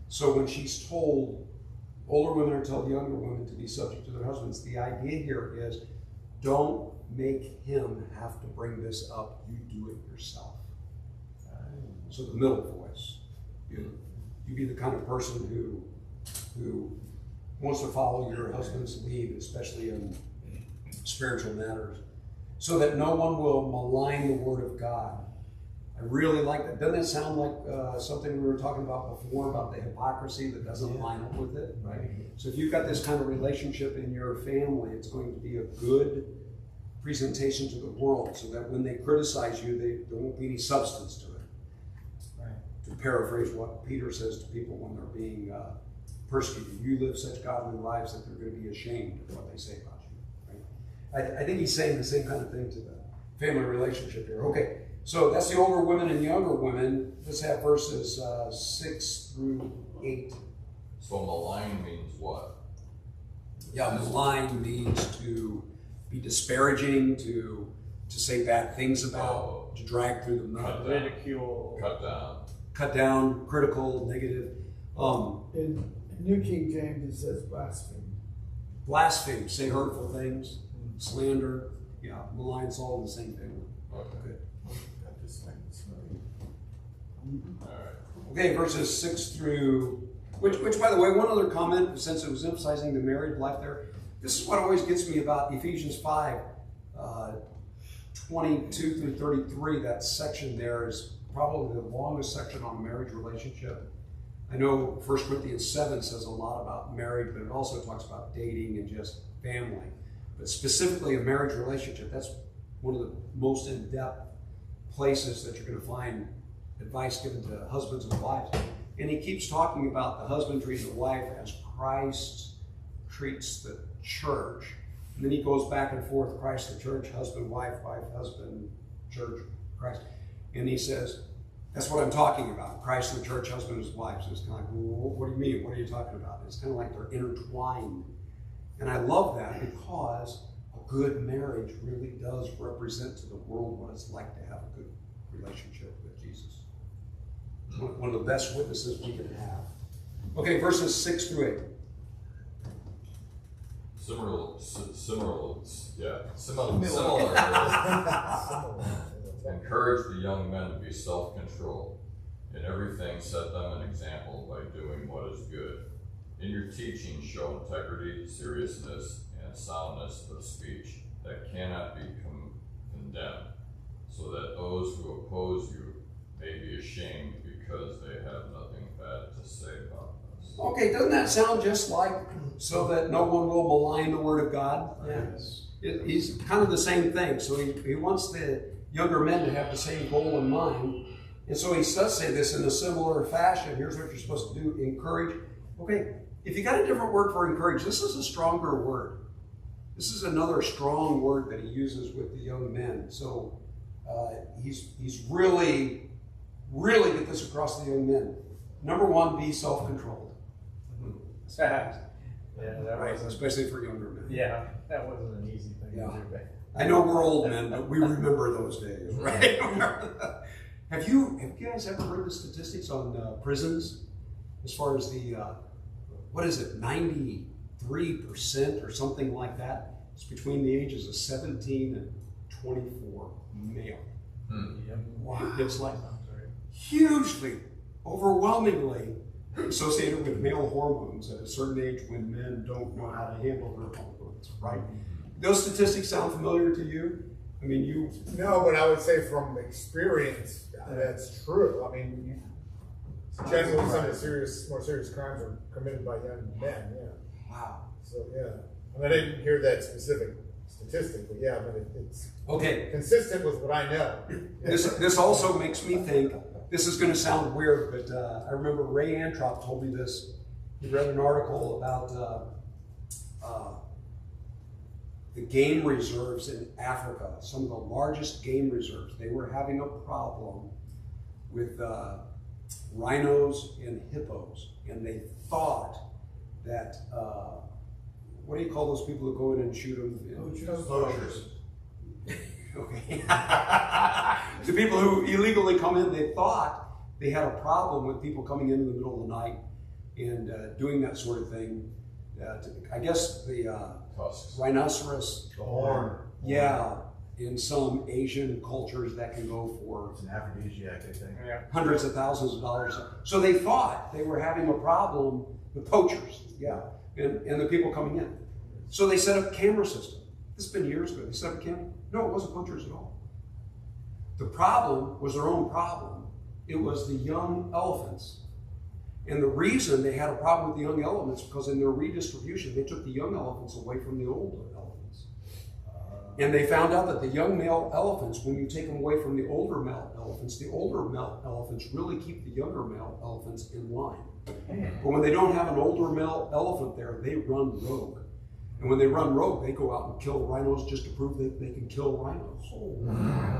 So when she's told, older women are told younger women to be subject to their husbands, the idea here is don't make him have to bring this up, you do it yourself. So the middle voice, you be the kind of person who wants to follow your husband's lead, especially in spiritual matters, so that no one will malign the word of God. I really like that. Doesn't that sound like something we were talking about before about the hypocrisy that doesn't line up with it, right? So if you've got this kind of relationship in your family, it's going to be a good presentation to the world, so that when they criticize you, there won't be any substance to it. To paraphrase what Peter says to people when they're being persecuted, you live such godly lives that they're going to be ashamed of what they say about you. Right? I think he's saying the same kind of thing to the family relationship here. Okay, so that's the older women and younger women. Let's have verses 6 through 8. So malign means what? Yeah, malign means to be disparaging, to say bad things about, to drag through the mud. Ridicule. Cut down, critical, negative. In New King James, it says blaspheme. Blaspheme, say hurtful things, slander. Yeah, malign's all the same thing. Okay. Good. Alright. Okay, verses 6 through, which by the way, one other comment, since it was emphasizing the married life there, this is what always gets me about Ephesians 5, 22 through 33, that section there is probably the longest section on a marriage relationship. I know 1 Corinthians 7 says a lot about marriage, but it also talks about dating and just family. But specifically a marriage relationship, that's one of the most in-depth places that you're going to find advice given to husbands and wives. And he keeps talking about the husband treating the wife as Christ treats the church. And then he goes back and forth, Christ, the church, husband, wife, husband, church, Christ. And he says, that's what I'm talking about. Christ, the church, husband, his wife. So it's kind of like, well, what do you mean? What are you talking about? It's kind of like they're intertwined. And I love that because a good marriage really does represent to the world what it's like to have a good relationship with Jesus. One of the best witnesses we can have. Okay, verses 6 through 8. Similarly, encourage the young men to be self-controlled. In everything, set them an example by doing what is good. In your teaching, show integrity, seriousness, and soundness of speech that cannot be condemned, so that those who oppose you may be ashamed because they have nothing bad to say about us. Okay, doesn't that sound just like so that no one will malign the word of God? Yes. He's kind of the same thing. So he wants the younger men to have the same goal in mind. And so he does say this in a similar fashion. Here's what you're supposed to do. Encourage. Okay, if you got a different word for encourage, this is a stronger word. This is another strong word that he uses with the young men. So he's really get this across to the young men. Number one, be self-controlled. Yeah, that Right, wasn't, especially for younger men. yeah, that wasn't an easy thing Yeah. to do. I know we're old men, but we remember those days, right? Have you guys ever heard the statistics on prisons as far as the, what is it, 93% or something like that? It's between the ages of 17 and 24 male. Wow. It's like hugely, overwhelmingly associated with male hormones at a certain age when men don't know how to handle their hormones, right? Those statistics sound familiar to you? I mean, you. No, but I would say from experience, that's true. I mean, generally some of the more serious crimes are committed by young men, yeah. Wow. So, yeah. And I didn't hear that specific statistic, but yeah, but it's Okay. consistent with what I know. This also makes me think, this is going to sound weird, but I remember Ray Antrop told me this. He read an article about the game reserves in Africa, some of the largest game reserves. They were having a problem with rhinos and hippos, and they thought that, what do you call those people who go in and shoot them? Poachers. Okay. The people who illegally come in, they thought they had a problem with people coming in the middle of the night and doing that sort of thing. I guess the Tusks. rhinoceros, The horn. yeah, in some Asian cultures that can go for It's an aphrodisiac, I think. Yeah. hundreds of thousands of dollars. So they thought they were having a problem with poachers, yeah, and the people coming in. So they set up a camera system. This has been years ago. They set up a camera. No, it wasn't poachers at all. The problem was their own problem. It was the young elephants. And the reason they had a problem with the young elephants because in their redistribution, they took the young elephants away from the older elephants. And they found out that the young male elephants, when you take them away from the older male elephants really keep the younger male elephants in line. But when they don't have an older male elephant there, they run rogue. And when they run rogue, they go out and kill rhinos just to prove that they can kill rhinos.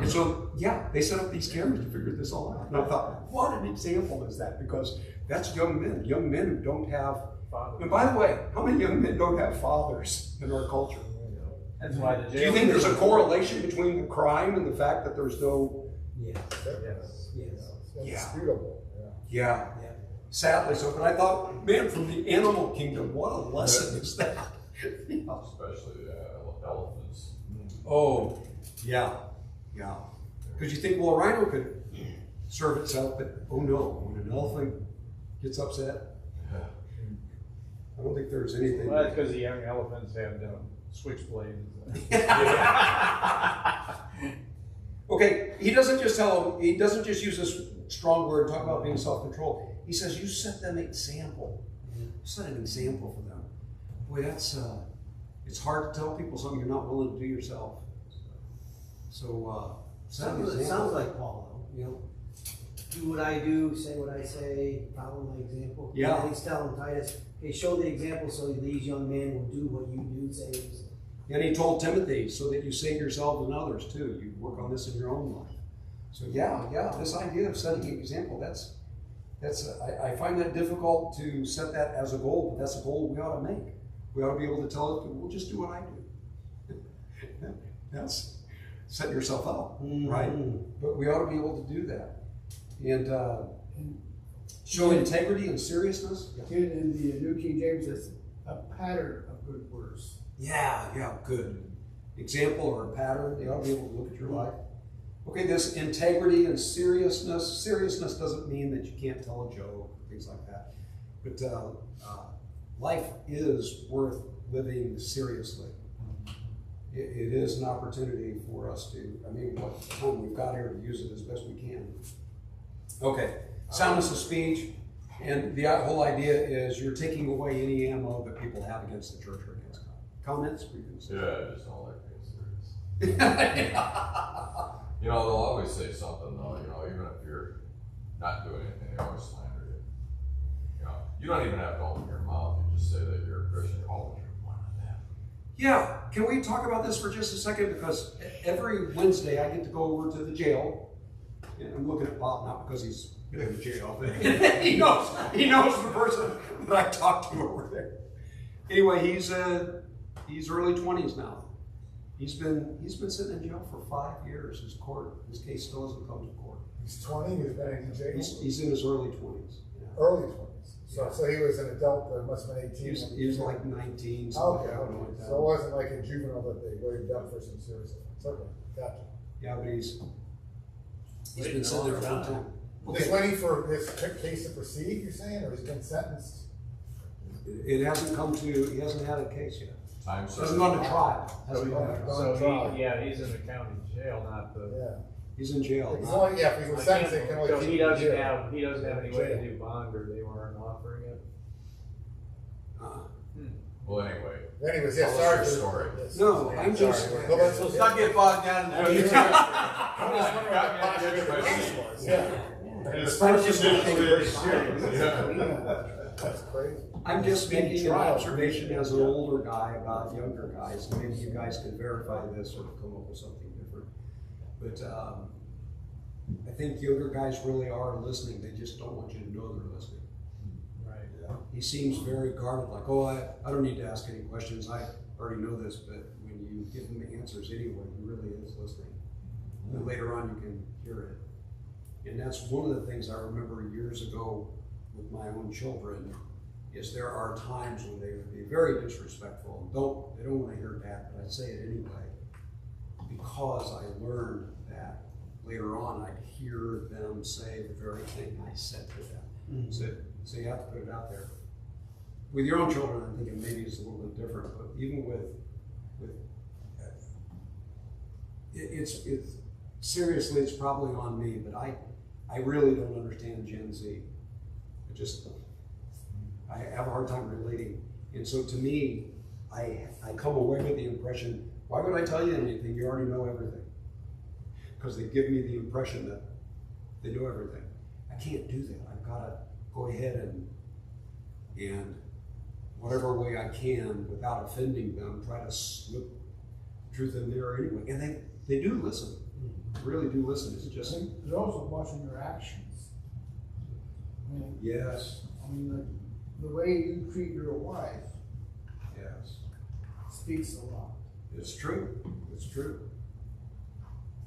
And so, yeah, they set up these cameras to figure this all out. And I thought, what an example is that? Because that's young men who don't have fathers. And by the way, how many young men don't have fathers in our culture? That's why the jail. Do you think there's a correlation between the crime and the fact that there's no? Yes. It's Yeah. indisputable. Yeah. Sadly so. But I thought, man, from the animal kingdom, what a lesson is that? Especially elephants. Oh, yeah. Because you think, well, a rhino could serve itself, but oh no, when an elephant gets upset, I don't think there's anything. Well, that's because the young elephants have switchblades. Okay, he doesn't just use this strong word, talk about being self-controlled. He says, you set them example. Set an example for them. Boy, that's, it's hard to tell people something you're not willing to do yourself. So, set an example. Sounds like Paul, though, you know. Do what I do, say what I say, follow my example. Yeah. And he's telling Titus, hey, show the example so these young men will do what you do, say what you say. And he told Timothy, so that you save yourselves and others too. You work on this in your own life. So yeah, this idea of setting an example, I find that difficult to set that as a goal, but that's a goal we ought to make. We ought to be able to tell it, well, just do what I do. That's setting yourself up, right? But we ought to be able to do that. And show integrity and seriousness. In the New King James, it's a pattern of good works. Yeah, good. Example or a pattern, they ought to be able to look at your life. Okay, this integrity and seriousness. Seriousness doesn't mean that you can't tell a joke, things like that. But life is worth living seriously. It is an opportunity for us to, what time we've got here to use it as best we can. Okay, soundness of speech. And the whole idea is you're taking away any ammo that people have against the church or against God. Comments? Yeah, I just don't like being serious. You know, they'll always say something though, even if you're not doing anything, they always slander you. You don't even have to open your mouth, you just say that you're a Christian. Oh, you're one of them. Yeah, can we talk about this for just a second? Because every Wednesday I get to go over to the jail. And I'm looking at Bob, not because he's in the jail, but he knows the person that I talked to over there. Anyway, he's early 20s now. He's been sitting in jail for 5 years. His case still hasn't come to court. He's 20, he's been in jail? He's in his early 20s. Yeah. Early 20s. So he was an adult that must have been 18. He was like 19. Okay. Like that. So it wasn't like a juvenile that they waived up for some serious offense. Okay, gotcha. Yeah, but he's been sitting there for a long time. Just waiting for his case to proceed, you're saying, or he's been sentenced? It hasn't come to, he hasn't had a case yet. Time He's served. gone to trial. Has gone to So trial. he's in the county jail, not the. Yeah. He's in jail. It's only, yeah, if he was sentenced, they can only So keep he him in doesn't jail. have any way to do bond, or they weren't offering it? Well, anyway, Anyways, yeah, Tell us sorry your for. story. Yes. No, I'm just. Sorry. Well, let's not get bogged down in I was just wondering what the posture of the case was, yeah. As I'm far just as making very serious. That's crazy. I'm just Big making an trial. observation as an older guy about younger guys. Maybe you guys can verify this or come up with something different. But I think younger guys really are listening. They just don't want you to know they're listening. Right. He seems very guarded, like, oh, I don't need to ask any questions. I already know this. But when you give him the answers anyway, he really is listening. And then later on, you can hear it. And that's one of the things I remember years ago with my own children, is there are times when they would be very disrespectful. They don't want to hear Dad, but I'd say it anyway, because I learned that later on I'd hear them say the very thing I said to them. So you have to put it out there. With your own children, I'm thinking maybe it's a little bit different, but even with it's seriously, it's probably on me, but I really don't understand Gen Z. I have a hard time relating. And so to me, I come away with the impression, why would I tell you anything? You already know everything. Because they give me the impression that they know everything. I can't do that. I've got to go ahead and whatever way I can, without offending them, try to slip truth in there anyway. And they do listen. They really do listen. It's just... They're also watching your actions. I mean, Yes. I mean, the way you treat your wife Yes. speaks a lot. It's true. It's true.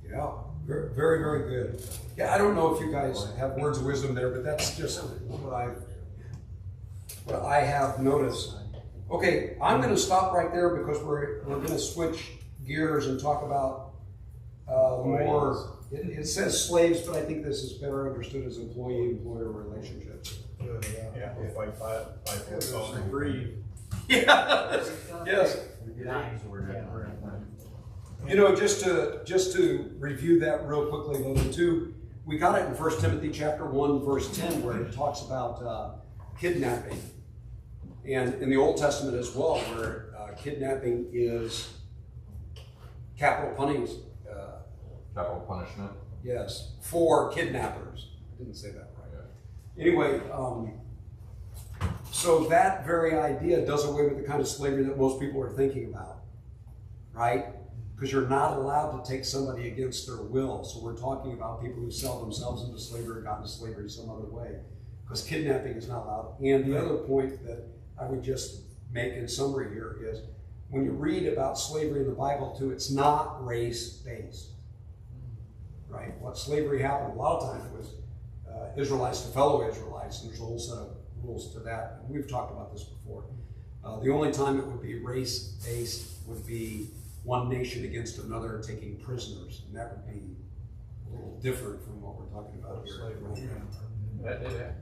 Yeah. Very, very, very good. Yeah, I don't know if you guys have words of wisdom there, but that's just what I have noticed. Okay, I'm going to stop right there because we're going to switch gears and talk about more. It says slaves, but I think this is better understood as employee-employer relationships. Yeah, if I follow. Agree. Yes. Yes. You know, just to review that real quickly, those two, we got it in 1 Timothy chapter 1, verse 10, where it talks about kidnapping. And in the Old Testament as well, where kidnapping is capital punishment. capital punishment. Yes, for kidnappers. I didn't say that right. Yeah. Anyway, so that very idea does away with the kind of slavery that most people are thinking about, right? Because you're not allowed to take somebody against their will. So we're talking about people who sell themselves into slavery or got into slavery some other way. Because kidnapping is not allowed. And the other point that I would just make in summary here is, when you read about slavery in the Bible too, it's not race-based, right? What slavery happened a lot of times was Israelites to fellow Israelites, and there's a whole set of rules to that. And we've talked about this before. The only time it would be race-based would be one nation against another taking prisoners, and that would be a little different from what we're talking about here. That did happen.